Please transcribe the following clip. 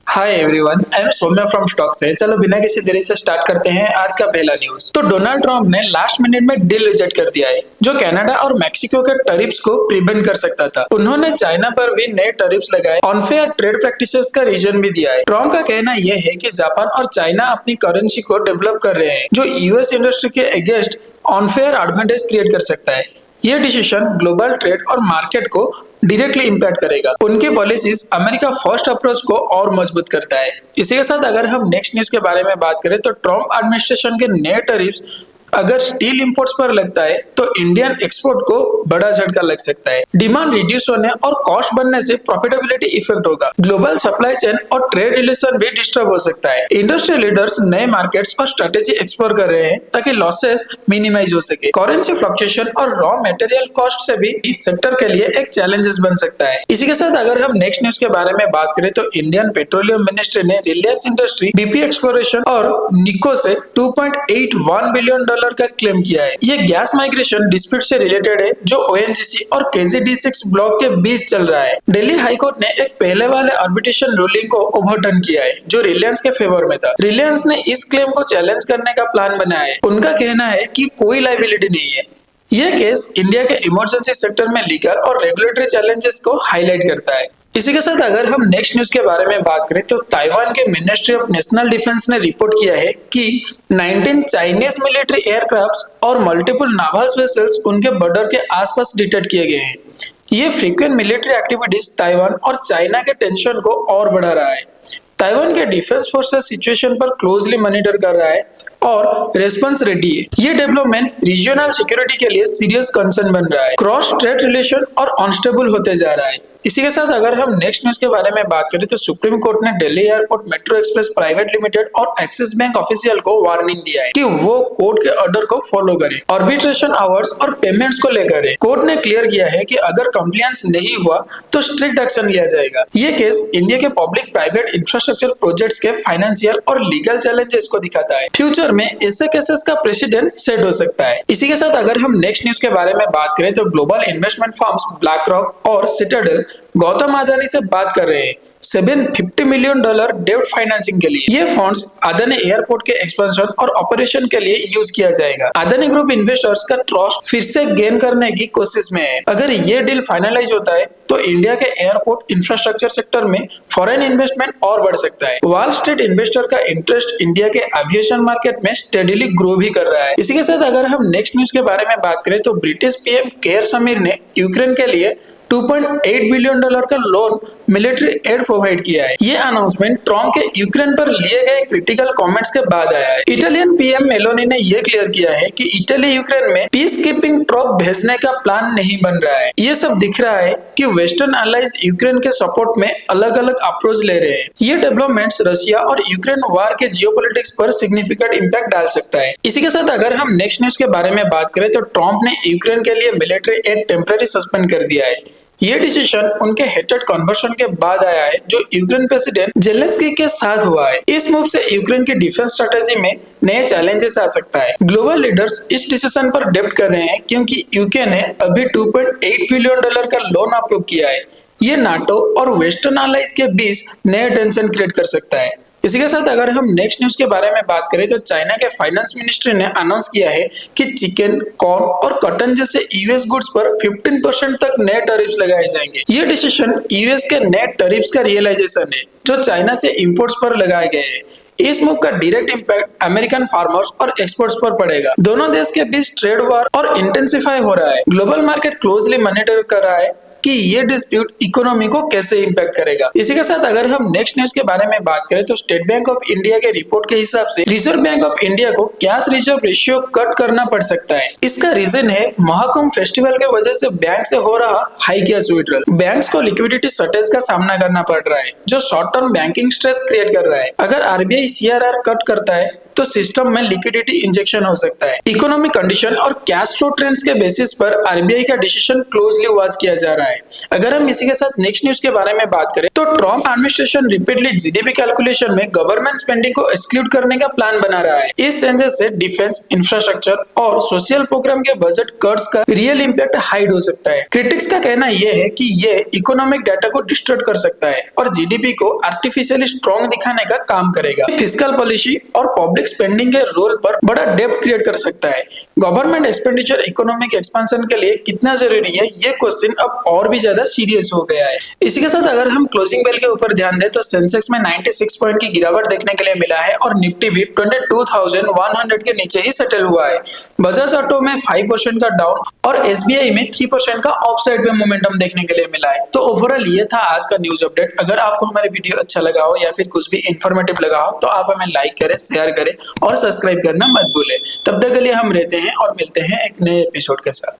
Hi everyone, I am Saumya from stock से। चलो बिना किसी देरी से स्टार्ट करते हैं आज का पहला न्यूज। तो डोनाल्ड ट्रंप ने लास्ट मिनट में डील रिजेक्ट कर दिया है जो कनाडा और मैक्सिको के टैरिफ्स को प्रिवेंट कर सकता था। उन्होंने चाइना पर भी नए टैरिफ्स लगाए, अनफेयर ट्रेड प्रैक्टिसेस का रीजन भी दिया है। ट्रंप का कहना यह है कि जापान और चाइना अपनी करेंसी को डेवलप कर रहे हैं जो यूएस इंडस्ट्री के अगेंस्ट अनफेयर एडवांटेज क्रिएट कर सकता है। ये डिसीजन ग्लोबल ट्रेड और मार्केट को डायरेक्टली इम्पैक्ट करेगा। उनके पॉलिसीज अमेरिका फर्स्ट अप्रोच को और मजबूत करता है। इसी के साथ अगर हम नेक्स्ट न्यूज के बारे में बात करें तो ट्रंप एडमिनिस्ट्रेशन के नए टैरिफ्स अगर स्टील इंपोर्ट्स पर लगता है तो इंडियन एक्सपोर्ट को बड़ा झटका लग सकता है। डिमांड रिड्यूस होने और कॉस्ट बढ़ने से प्रॉफिटेबिलिटी इफेक्ट होगा। ग्लोबल सप्लाई चेन और ट्रेड रिलेशन भी डिस्टर्ब हो सकता है। इंडस्ट्री लीडर्स नए मार्केट्स और स्ट्रेटेजी एक्सप्लोर कर रहे हैं ताकि लॉसेस मिनिमाइज हो सके। करेंसी फ्लक्चुएशन और रॉ मटेरियल कॉस्ट से भी इस सेक्टर के लिए एक चैलेंजेस बन सकता है। इसी के साथ अगर हम नेक्स्ट न्यूज के बारे में बात करें तो इंडियन पेट्रोलियम मिनिस्ट्री ने रिलायंस इंडस्ट्री, बीपी एक्सप्लोरेशन और निको से $2.81 बिलियन का क्लेम किया है। ये गैस माइग्रेशन डिस्प्यूट से रिलेटेड है जो ओएनजीसी और केजी-D6 ब्लॉक के बीच चल रहा है। दिल्ली हाई कोर्ट ने एक पहले वाले आर्बिट्रेशन रूलिंग को ओवरटर्न किया है जो रिलायंस के फेवर में था। रिलायंस ने इस क्लेम को चैलेंज करने का प्लान बनाया है। उनका कहना है कि कोई लायबिलिटी नहीं है। यह केस इंडिया के इमरजेंसी सेक्टर में लीगल और रेगुलेटरी चैलेंजेस को हाईलाइट करता है। इसी के साथ अगर हम नेक्स्ट न्यूज के बारे में बात करें तो ताइवान के मिनिस्ट्री ऑफ नेशनल डिफेंस ने रिपोर्ट किया है कि 19 चाइनीज मिलिट्री एयरक्राफ्ट और मल्टीपल नावल वेसल्स उनके बॉर्डर के आसपास डिटेक्ट किए गए हैं। ये फ्रीक्वेंट मिलिट्री एक्टिविटीज ताइवान और चाइना के टेंशन को और बढ़ा रहा है। ताइवान के डिफेंस फोर्सेस सिचुएशन पर क्लोजली मॉनिटर कर रहा है और रेस्पॉन्स रेडी है। ये डेवलपमेंट रीजनल सिक्योरिटी के लिए सीरियस कंसर्न बन रहा है। क्रॉस स्टेट रिलेशन और अनस्टेबल होते जा रहा है। इसी के साथ अगर हम नेक्स्ट न्यूज के बारे में बात करें तो सुप्रीम कोर्ट ने Delhi airport metro express private limited और एक्सिस बैंक ऑफिशियल को वार्निंग दिया है कि वो कोर्ट के ऑर्डर को फॉलो करें। आर्बिट्रेशन आवर्स और पेमेंट्स को लेकर कोर्ट ने क्लियर किया है कि अगर कंप्लायंस नहीं हुआ तो स्ट्रिक्ट एक्शन लिया जाएगा। ये केस इंडिया के पब्लिक प्राइवेट इंफ्रास्ट्रक्चर प्रोजेक्ट्स के फाइनेंशियल और लीगल चैलेंजेस को दिखाता है। फ्यूचर में ऐसे केसेस का प्रेसिडेंट सेट हो सकता है। इसी के साथ अगर हम नेक्स्ट न्यूज के बारे में बात करें तो global investment firms black rock और सिटाडेल गौतम अदानी से बात कर रहे हैं $750 मिलियन डेब्ट फाइनेंसिंग के लिए। ये फंड्स अदानी एयरपोर्ट के एक्सपेंशन और ऑपरेशन के लिए यूज किया जाएगा। अदानी ग्रुप इन्वेस्टर्स का ट्रस्ट फिर से गेन करने की कोशिश में है। अगर ये डील फाइनलाइज होता है तो इंडिया के एयरपोर्ट इंफ्रास्ट्रक्चर सेक्टर में फॉरेन इन्वेस्टमेंट और बढ़ सकता है। वॉल स्ट्रीट इन्वेस्टर का इंटरेस्ट इंडिया के एविएशन मार्केट में स्टेडीली ग्रो भी कर रहा है। इसी के साथ अगर हम नेक्स्ट न्यूज के बारे में बात करें तो ब्रिटिश पीएम केयर स्टारमर ने यूक्रेन के लिए $2.8 बिलियन का लोन मिलिट्री एड प्रोवाइड किया है। ये अनाउंसमेंट ट्रम्प के यूक्रेन पर लिए गए क्रिटिकल कमेंट्स के बाद आया है। इटालियन पीएम मेलोनी ने यह क्लियर किया है कि इटली यूक्रेन में पीस कीपिंग ट्रूप भेजने का प्लान नहीं बन रहा है। ये सब दिख रहा है कि वेस्टर्न अलाइज यूक्रेन के सपोर्ट में अलग अलग अप्रोच ले रहे हैं। ये डेवलपमेंट्स रशिया और यूक्रेन वार के जियोपॉलिटिक्स पर सिग्निफिकेंट इंपैक्ट डाल सकता है। इसी के साथ अगर हम नेक्स्ट न्यूज के बारे में बात करें तो ट्रम्प ने यूक्रेन के लिए मिलिट्री एड टेम्पररी सस्पेंड कर दिया है। ये डिसीजन उनके हेटेड कन्वर्शन के बाद आया है जो यूक्रेन प्रेसिडेंट जेलेंस्की के साथ हुआ है। इस मूव से यूक्रेन की डिफेंस स्ट्रेटेजी में नए चैलेंजेस आ सकता है। ग्लोबल लीडर्स इस डिसीजन पर डेब्ट कर रहे हैं क्योंकि यूके ने अभी $2.8 बिलियन का लोन अप्रूव किया है। ये नाटो और वेस्टर्न अलाइज के बीच नए टेंशन क्रिएट कर सकता है। इसी के साथ अगर हम नेक्स्ट न्यूज के बारे में बात करें तो चाइना के फाइनेंस मिनिस्ट्री ने अनाउंस किया है कि चिकन, कॉर्न और कॉटन जैसे यूएस गुड्स पर 15% तक नए टैरिफ्स लगाए जाएंगे। ये डिसीजन यूएस के नए टैरिफ्स का रियलाइजेशन है जो चाइना से इंपोर्ट्स पर लगाए गए हैं। इस मूव का डायरेक्ट इंपैक्ट अमेरिकन फार्मर्स और एक्सपोर्ट्स पर पड़ेगा। दोनों देश के बीच ट्रेड वॉर और इंटेंसिफाई हो रहा है। ग्लोबल मार्केट क्लोजली मॉनिटर कर रहा है कि ये डिस्प्यूट इकोनॉमी को कैसे इंपैक्ट करेगा। इसी के साथ अगर हम नेक्स्ट न्यूज के बारे में बात करें तो स्टेट बैंक ऑफ इंडिया के रिपोर्ट के हिसाब से रिजर्व बैंक ऑफ इंडिया को कैश रिजर्व रेशियो कट करना पड़ सकता है। इसका रीजन है महाकुंभ फेस्टिवल के वजह से बैंक से हो रहा हाई कैश विड्रॉल। बैंक्स को लिक्विडिटी शॉर्टेज का सामना करना पड़ रहा है जो short term banking stress create कर रहा है। अगर आरबीआई सीआरआर कट करता है तो सिस्टम में लिक्विडिटी इंजेक्शन हो सकता है। इकोनॉमिक कंडीशन और कैश फ्लो ट्रेंड्स के बेसिस पर आरबीआई का डिसीजन क्लोजली वॉच किया जा रहा है। अगर हम इसी के साथ नेक्स्ट न्यूज के बारे में बात करें तो Trump administration repeatedly GDP calculation में गवर्नमेंट स्पेंडिंग को एक्सक्लूड करने का प्लान बना रहा है। इस चेंजेस से डिफेंस, इंफ्रास्ट्रक्चर और सोशल प्रोग्राम के बजट कट्स का रियल इम्पैक्ट हाइड हो सकता है। क्रिटिक्स का कहना यह है कि ये इकोनॉमिक डाटा को डिस्टॉर्ट कर सकता है और जीडीपी को आर्टिफिशियली स्ट्रॉन्ग दिखाने का काम करेगा। फिस्कल पॉलिसी और पब्लिक स्पेंडिंग के रोल पर बड़ा डेप्थ क्रिएट कर सकता है। गवर्नमेंट एक्सपेंडिचर इकोनॉमिक एक्सपेंशन के लिए कितना जरूरी है, ये क्वेश्चन अब और भी ज्यादा सीरियस हो गया है। इसी के साथ अगर हम क्लोजिंग बेल के ऊपर ध्यान दें तो सेंसेक्स में 96 पॉइंट की गिरावट देखने के लिए मिला है और निफ्टी भी 22,100 के नीचे ही सेटल हुआ है। बजाज ऑटो में 5% का डाउन और एसबीआई में 3% का ऑफसाइड में मोमेंटम देखने के लिए मिला है। तो ओवरऑल ये था आज का न्यूज अपडेट। अगर आपको हमारी वीडियो अच्छा लगा हो या फिर कुछ भी इंफॉर्मेटिव लगा हो तो आप हमें लाइक करें, शेयर करें और सब्सक्राइब करना मत भूलें। तब तक के लिए हम रहते हैं और मिलते हैं एक नए एपिसोड के साथ।